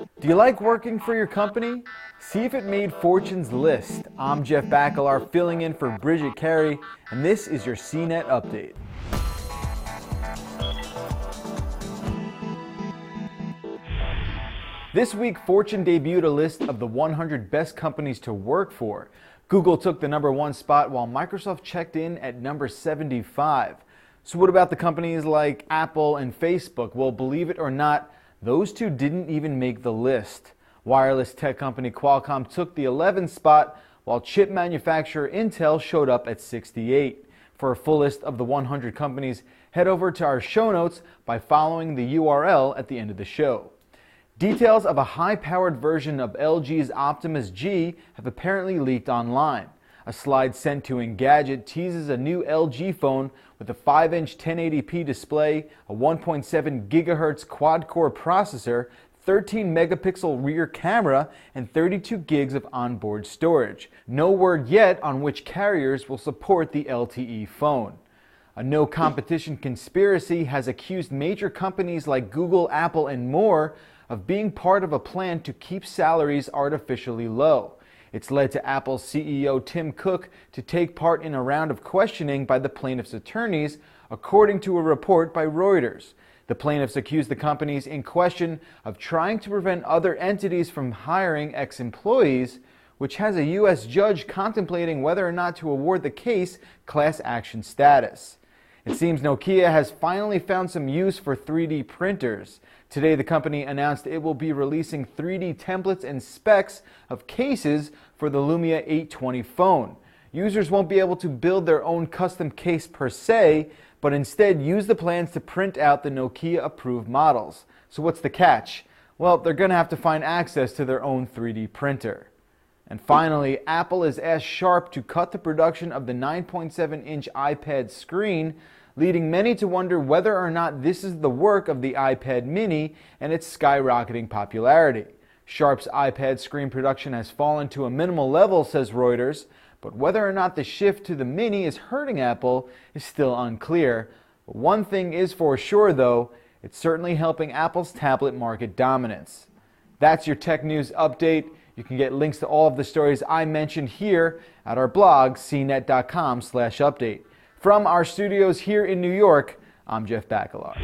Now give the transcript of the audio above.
Do you like working for your company? See if it made Fortune's list. I'm Jeff Bacalar, filling in for Bridget Carey, and this is your CNET update. This week, Fortune debuted a list of the 100 best companies to work for. Google took the #1 spot while Microsoft checked in at number 75. So what about the companies like Apple and Facebook? Well, believe it or not, those two didn't even make the list. Wireless tech company Qualcomm took the 11th spot, while chip manufacturer Intel showed up at 68. For a full list of the 100 companies, head over to our show notes by following the URL at the end of the show. Details of a high-powered version of LG's Optimus G have apparently leaked online. A slide sent to Engadget teases a new LG phone with a 5-inch 1080p display, a 1.7 GHz quad-core processor, 13 megapixel rear camera, and 32 gigs of onboard storage. No word yet on which carriers will support the LTE phone. A no competition conspiracy has accused major companies like Google, Apple, and more of being part of a plan to keep salaries artificially low. It's led to Apple's CEO Tim Cook to take part in a round of questioning by the plaintiffs' attorneys, according to a report by Reuters. The plaintiffs accused the companies in question of trying to prevent other entities from hiring ex-employees, which has a U.S. judge contemplating whether or not to award the case class action status. It seems Nokia has finally found some use for 3D printers. Today, the company announced it will be releasing 3D templates and specs of cases for the Lumia 820 phone. Users won't be able to build their own custom case per se, but instead use the plans to print out the Nokia-approved models. So what's the catch? Well, they're going to have to find access to their own 3D printer. And finally, Apple has asked Sharp to cut the production of the 9.7-inch iPad screen, leading many to wonder whether or not this is the work of the iPad mini and its skyrocketing popularity. Sharp's iPad screen production has fallen to a minimal level, says Reuters, but whether or not the shift to the mini is hurting Apple is still unclear. But one thing is for sure, though, it's certainly helping Apple's tablet market dominance. That's your tech news update. You can get links to all of the stories I mentioned here at our blog, cnet.com/update. From our studios here in New York, I'm Jeff Bacalar.